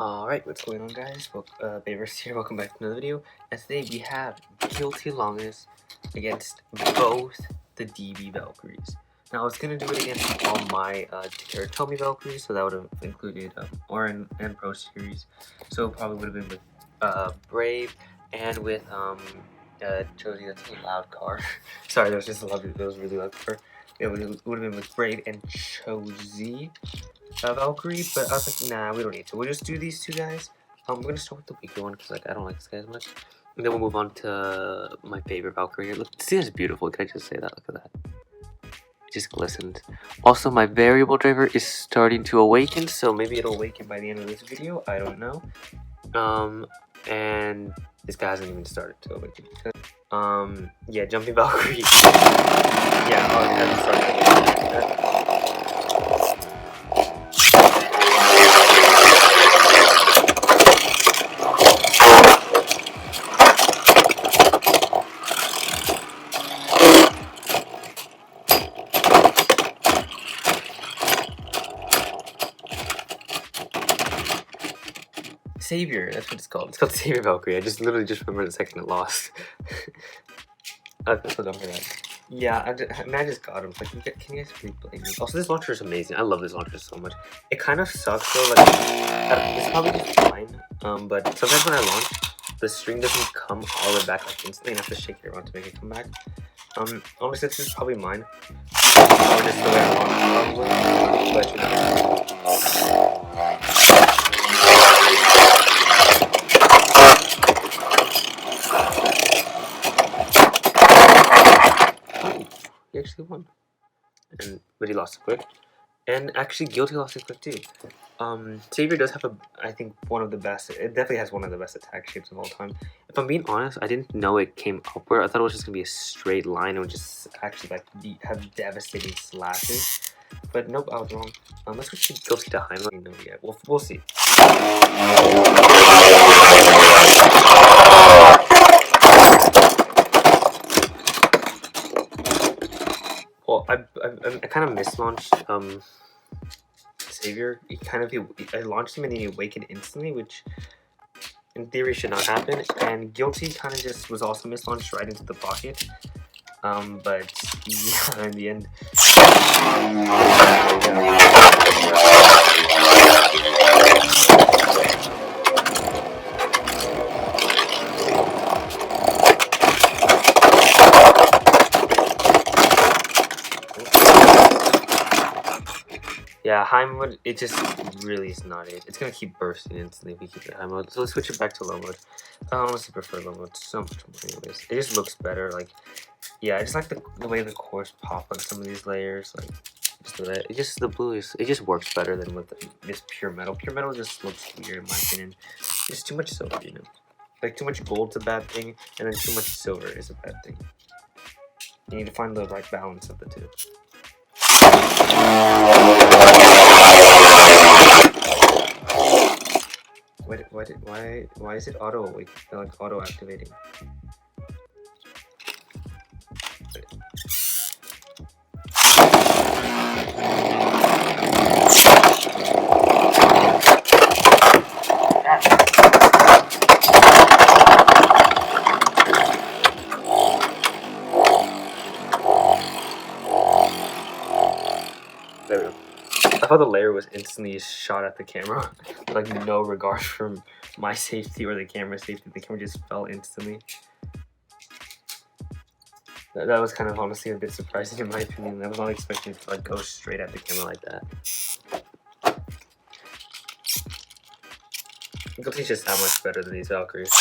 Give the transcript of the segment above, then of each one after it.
Alright, what's going on, guys? Favors here, welcome back to another video. And today we have Guilty Longinus against both the DB Valkyries. Now I was going to do it against all my Teratomi Valkyries, so that would have included Orin and Pro Series. So it probably would have been with Brave and with Josie. That's a loud car. Sorry, that was just a loud, that was a really loud car. It would have been with Brave and Josie. Valkyrie, but I was like, nah, we don't need to. We'll just do these two guys. We're gonna start with the weaker one because I don't like this guy as much, and then we'll move on to my favorite Valkyrie here. Look, this is beautiful. Can I just say that? Look at that. It just glistens. Also, my variable driver is starting to awaken, so maybe it'll awaken by the end of this video. I don't know. And this guy hasn't even started to awaken. Yeah, jumping Valkyrie. Yeah, it hasn't started. Savior, that's what it's called. It's called Savior Valkyrie. I literally just remembered the second it lost. That's so dumb for that. Yeah, I just got him. Like, can you guys really blame me? Also, this launcher is amazing. I love this launcher so much. It kind of sucks though. Like, it's probably just fine. But sometimes when I launch, the string doesn't come all the way back like instantly, and I have to shake it around to make it come back. Honestly, this is probably mine. Or just the way I launch, probably. But you know. He actually won, but he lost it quick, and actually Guilty lost it quick too. Savior does have I think one of the best. It definitely has one of the best attack shapes of all time. If I'm being honest, I didn't know it came upward. I thought it was just gonna be a straight line. It would just actually have devastating slashes. But nope, I was wrong. Let's switch to Guilty to Heimler. No, yet. We'll see. Well, I kind of mislaunched Savior. I launched him and then he awakened instantly, which in theory should not happen. And Guilty kind of just was also mislaunched right into the pocket. But yeah, in the end. Yeah, high mode, it just really is not it. It's gonna keep bursting instantly if we keep it high mode. So let's switch it back to low mode. I honestly prefer low mode so much more anyways. It just looks better, like, yeah, I just like the way the cores pop on some of these layers, like, the blue it just works better than with this pure metal. Pure metal just looks weird in my opinion. It's too much silver, you know? Like, too much gold's a bad thing, and then too much silver is a bad thing. You need to find the right balance of the two. Why is it auto activating? There we go. I thought the layer was instantly shot at the camera, like no regard for my safety or the camera's safety. The camera just fell instantly. That was kind of honestly a bit surprising in my opinion. I was not expecting it to like go straight at the camera like that. Guilty's just that much better than these Valkyries.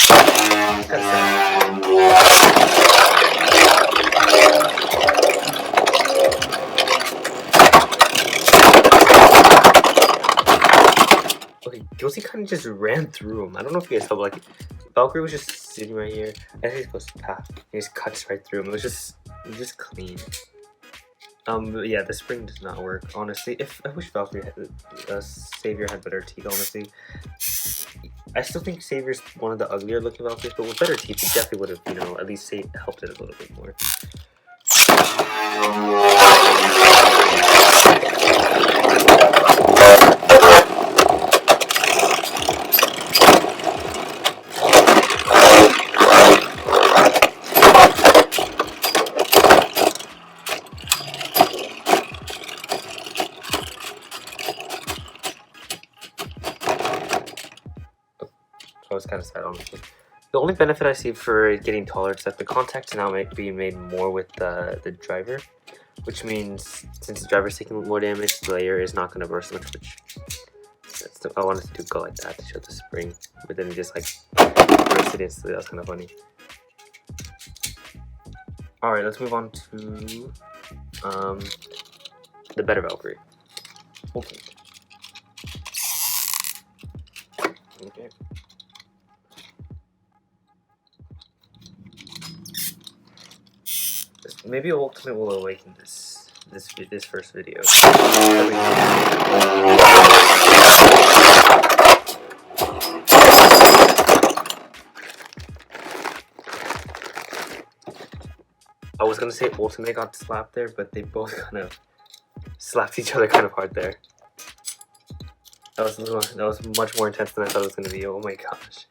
Okay, Guilty kind of just ran through him. I don't know if you guys saw, but like, Valkyrie was just sitting right here. I think he's supposed to pass. He just cuts right through him. It was just clean. But yeah, the spring does not work, honestly. I wish Valkyrie had, Savior had better teeth, honestly. I still think Savior's one of the uglier looking Valkyries, but with better teeth, it definitely would have, you know, at least helped it a little bit more. I was kind of sad, honestly. The only benefit I see for getting taller is that the contacts now might be made more with the driver, which means since the driver's taking more damage, the layer is not going to burst much, which I wanted to go like that to show the spring, but then it just like burst it instantly. That was kind of funny. Alright, let's move on to the better Valkyrie. Ultimate. Okay. Maybe Ultimate will awaken this first video. I was gonna say Ultimate got slapped there, but they both kind of slapped each other kind of hard there. That was much more intense than I thought it was gonna be. Oh my gosh!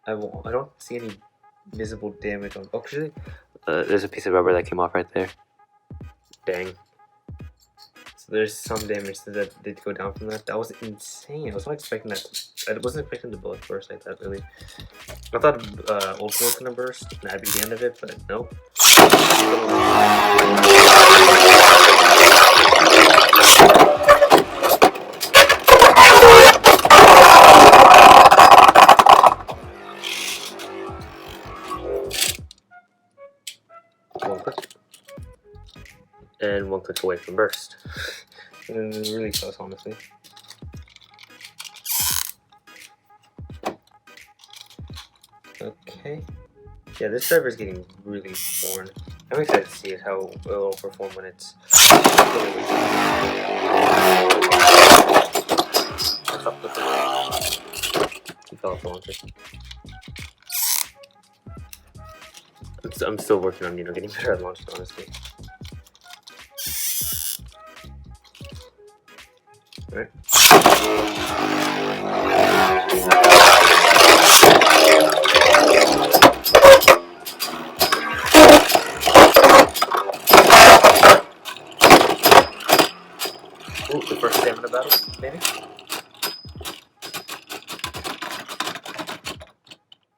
I don't see any visible damage on. Oh, actually, there's a piece of rubber that came off right there. Dang. So there's some damage that did go down from that. That was insane. I was not expecting that. I wasn't expecting the bullet burst like that, really. I thought Ultimate was gonna burst, and that'd be the end of it, but nope. One click. And one click away from burst. And really close, honestly. Okay. Yeah, this driver is getting really worn. I'm excited to see how it will perform when it's. He fell off the launcher. I'm still working on getting better at launches, honestly. Right. Ooh, the first stamina battle, maybe?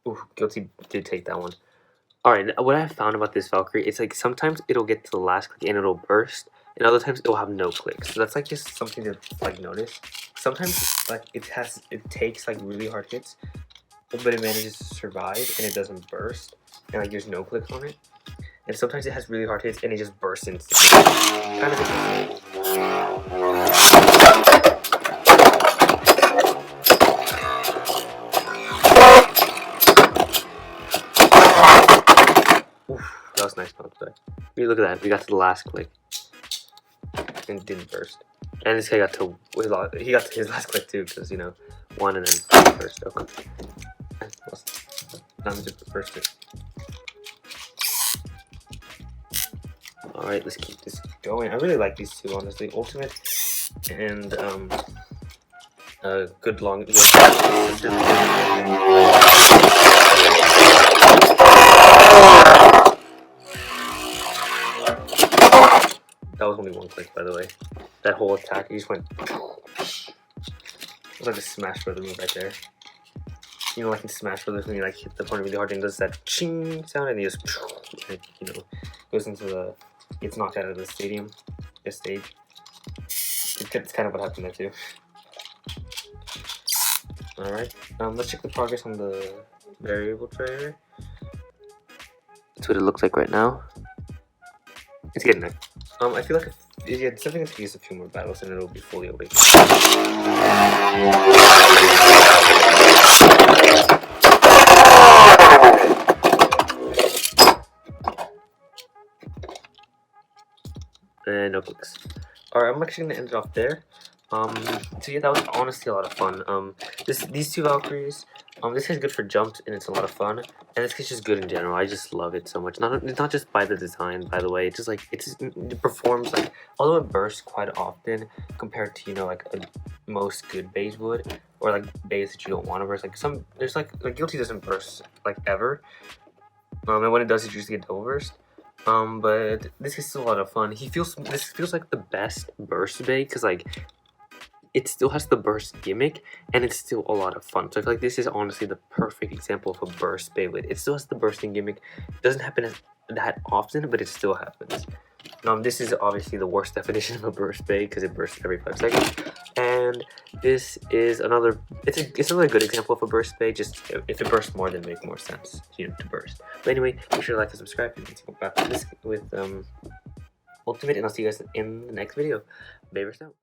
Ooh, Guilty did take that one. Alright, what I found about this Valkyrie, it's like sometimes it'll get to the last click and it'll burst, and other times it'll have no clicks. So that's like just something to like notice. Sometimes like it takes like really hard hits, but it manages to survive and it doesn't burst, and like there's no clicks on it. And sometimes it has really hard hits and it just bursts instantly. Kind of interesting. That was nice bounce back. Look at that. We got to the last click and it didn't burst. And this guy got to his last click too, because one and then burst. Okay. Now just burst it. All right, let's keep this going. I really like these two, honestly. Ultimate and good long. That was only one click, by the way. That whole attack, he just went. It was like a Smash Brothers move right there. Like in Smash Brothers, when you like hit the opponent really hard and does that ching sound, and he just, goes into the, gets knocked out of the stadium, the stage. It's kind of what happened there too. All right, let's check the progress on the variable driver. That's what it looks like right now. It's getting there. I feel like it's something to use a few more battles and it'll be fully awake. And no clicks. Alright, I'm actually gonna end it off there. So yeah, that was honestly a lot of fun. These two Valkyries, this is good for jumps and it's a lot of fun. And this is just good in general. I just love it so much. It's not just by the design, by the way. It's just like it performs like, although it bursts quite often compared to like most good bays would, or like bays that you don't want to burst. Like there's like Guilty doesn't burst like ever. And when it does, it usually get double burst. But this is still a lot of fun. This feels like the best burst bay because like it still has the burst gimmick, and it's still a lot of fun. So I feel like this is honestly the perfect example of a burst Beyblade. It still has the bursting gimmick. It doesn't happen that often, but it still happens. This is obviously the worst definition of a burst bay because it bursts every 5 seconds. And this is another, it's another good example of a burst bay, just if it bursts more, then it makes more sense, you know, to burst. But anyway, make sure to like and subscribe, and let's go back to this with Ultimate, and I'll see you guys in the next video. Bayverse out.